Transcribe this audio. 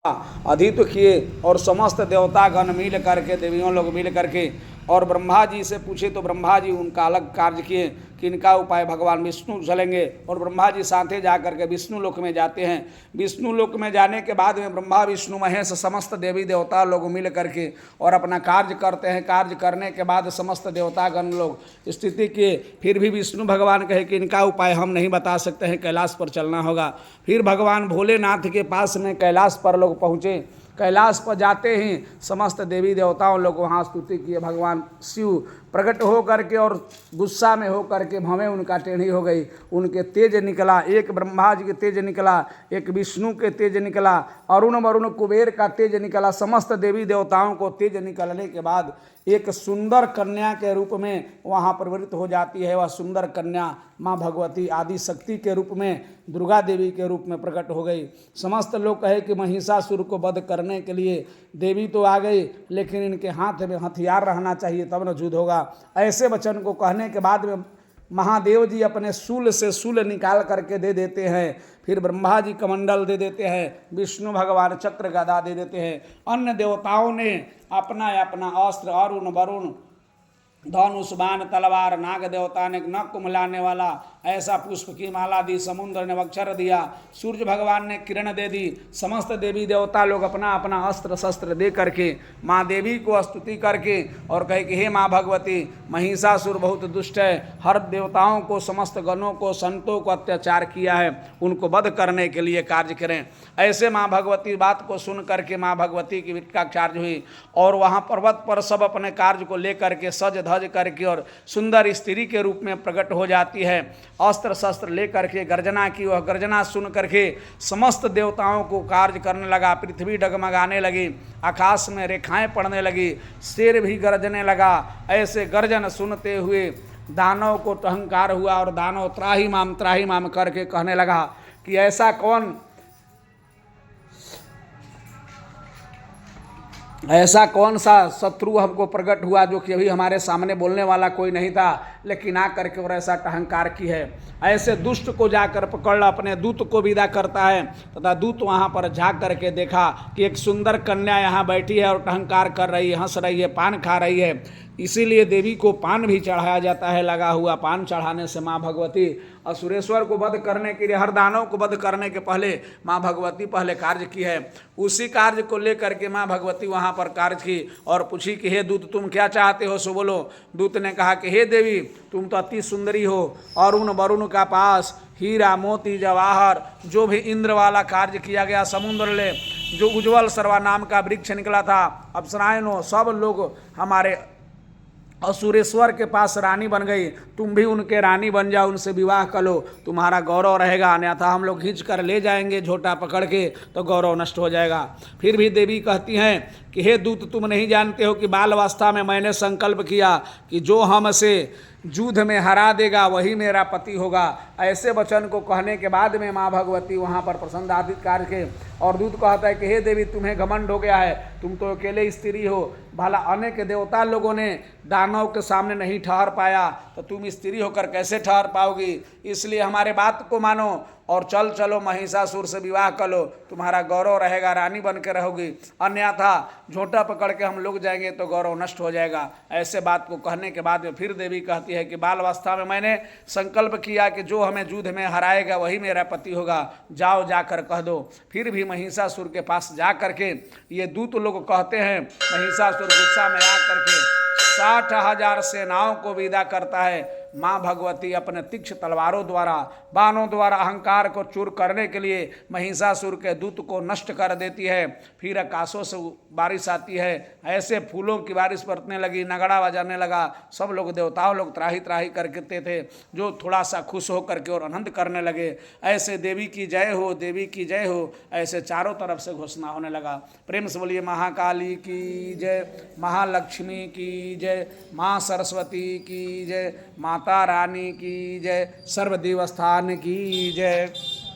अधित किए और समस्त देवतागण मिल करके, देवियों लोग मिल करके और ब्रह्मा जी से पूछे तो ब्रह्मा जी उनका अलग कार्य किए कि इनका उपाय भगवान विष्णु चलेंगे। और ब्रह्मा जी साथे जा करके विष्णु लोक में जाते हैं। विष्णु लोक में जाने के बाद में ब्रह्मा विष्णु महेश समस्त देवी देवता लोग मिल करके और अपना कार्य करते हैं। कार्य करने के बाद समस्त देवतागण लोग स्थिति किए। फिर भी विष्णु भगवान कहे कि इनका उपाय हम नहीं बता सकते हैं, कैलाश पर चलना होगा। फिर भगवान भोलेनाथ के पास में कैलाश पर लोग पहुँचे। कैलाश पर जाते ही समस्त देवी देवताओं लोग वहाँ स्तुति किए। भगवान शिव प्रकट हो करके और गुस्सा में हो करके भवें उनका टेढ़ी हो गई। उनके तेज निकला, एक ब्रह्मा जी के तेज निकला, एक विष्णु के तेज निकला, अरुण वरुण कुबेर का तेज निकला। समस्त देवी देवताओं को तेज निकलने के बाद एक सुंदर कन्या के रूप में वहाँ प्रवृत्त हो जाती है। वह सुंदर कन्या माँ भगवती आदि शक्ति के रूप में, दुर्गा देवी के रूप में प्रकट हो गई। समस्त लोग कहे कि महिषासुर को वध करने के लिए देवी तो आ गई, लेकिन इनके हाथ में हथियार रहना चाहिए तब न युद्ध होगा। ऐसे वचन को कहने के बाद में महादेव जी अपने शूल से शूल निकाल करके दे देते हैं। फिर ब्रह्मा जी कमंडल दे देते हैं, विष्णु भगवान चक्र गदा दे देते हैं। अन्य देवताओं ने अपना अपना अस्त्र, अरुण वरुण धनुष बाण तलवार, नाग देवता ने नक को मिलाने वाला ऐसा पुष्प की माला दी, समुद्र ने अक्षर दिया, सूर्य भगवान ने किरण दे दी। समस्त देवी देवता लोग अपना अपना अस्त्र शस्त्र दे करके माँ देवी को स्तुति करके और कहे कि हे माँ भगवती, महिषासुर बहुत दुष्ट है, हर देवताओं को, समस्त गणों को, संतों को अत्याचार किया है, उनको वध करने के लिए कार्य करें। ऐसे माँ भगवती बात को सुन करके माँ भगवती की विटका कार्य हुई और वहाँ पर्वत पर सब अपने कार्य को लेकर के सज धज करके और सुंदर स्त्री के रूप में प्रकट हो जाती है। अस्त्र शस्त्र लेकर के गर्जना की। वह गर्जना सुन करके समस्त देवताओं को कार्य करने लगा। पृथ्वी डगमगाने लगी, आकाश में रेखाएं पड़ने लगी, शेर भी गरजने लगा। ऐसे गर्जन सुनते हुए दानव को अहंकार हुआ और दानव त्राही माम करके कहने लगा कि ऐसा कौन सा शत्रु हमको प्रकट हुआ जो कि अभी हमारे सामने बोलने वाला कोई नहीं था, लेकिन आ करके और ऐसा अहंकार की है। ऐसे दुष्ट को जाकर पकड़ अपने दूत को विदा करता है तथा दूत वहाँ पर जा करके देखा कि एक सुंदर कन्या यहाँ बैठी है और अहंकार कर रही है, हंस रही है, पान खा रही है। इसीलिए देवी को पान भी चढ़ाया जाता है। लगा हुआ पान चढ़ाने से माँ भगवती असुरेश्वर को वध करने के लिए, हर दानव को वध करने के पहले माँ भगवती पहले कार्य की है। उसी कार्य को लेकर के माँ भगवती वहाँ पर कार्य की और पूछी कि हे दूत, तुम क्या चाहते हो सो बोलो। दूत ने कहा कि हे देवी, तुम तो अति सुंदरी हो, अरुण वरुण का पास हीरा मोती जवाहर जो भी इंद्र वाला कार्य किया गया, समुद्र ले जो उज्ज्वल सर्वा नाम का वृक्ष निकला था, अप्सराएं सब लोग हमारे असुरेश्वर के पास रानी बन गई, तुम भी उनके रानी बन जाओ, उनसे विवाह कर लो, तुम्हारा गौरव रहेगा, अन्यथा हम लोग खींच कर ले जाएंगे झोटा पकड़ के तो गौरव नष्ट हो जाएगा। फिर भी देवी कहती हैं कि हे दूत, तुम नहीं जानते हो कि बाल अवस्था में मैंने संकल्प किया कि जो हमसे युद्ध में हरा देगा वही मेरा पति होगा। ऐसे वचन को कहने के बाद में माँ भगवती वहाँ पर प्रसन्न आदित कार्य के और दूत कहता है कि हे देवी, तुम्हें घमंड हो गया है, तुम तो अकेले स्त्री हो, भला अनेक देवता लोगों ने दानव के सामने नहीं ठहर पाया तो तुम स्त्री होकर कैसे ठहर पाओगी। इसलिए हमारे बात को मानो और चलो महिषासुर से विवाह कर लो, तुम्हारा गौरव रहेगा, रानी बन के रहोगी, अन्यथा झोटा पकड़ के हम लोग जाएंगे तो गौरव नष्ट हो जाएगा। ऐसे बात को कहने के बाद में फिर देवी कहती है कि बाल अवस्था में मैंने संकल्प किया कि जो हमें युद्ध में हराएगा वही मेरा पति होगा, जाओ जाकर कह दो। फिर भी महिषासुर के पास जा करके ये दूत लोग कहते हैं, महिषासुर गुस्सा में आ करके 60,000 सेनाओं को विदा करता है। माँ भगवती अपने तीक्ष्ण तलवारों द्वारा, बाणों द्वारा अहंकार को चूर करने के लिए महिषासुर के दूत को नष्ट कर देती है। फिर आकाशों से बारिश आती है, ऐसे फूलों की बारिश बरतने लगी, नगड़ा बजाने लगा। सब लोग देवताओं लोग त्राही त्राही करते थे, जो थोड़ा सा खुश हो करके और आनंद करने लगे। ऐसे देवी की जय हो, देवी की जय हो, ऐसे चारों तरफ से घोषणा होने लगा। प्रेम से बोलिए महाकाली की जय, महालक्ष्मी की जय, माँ सरस्वती की जय, माता रानी की जय, सर्वदेवस्थान की जय।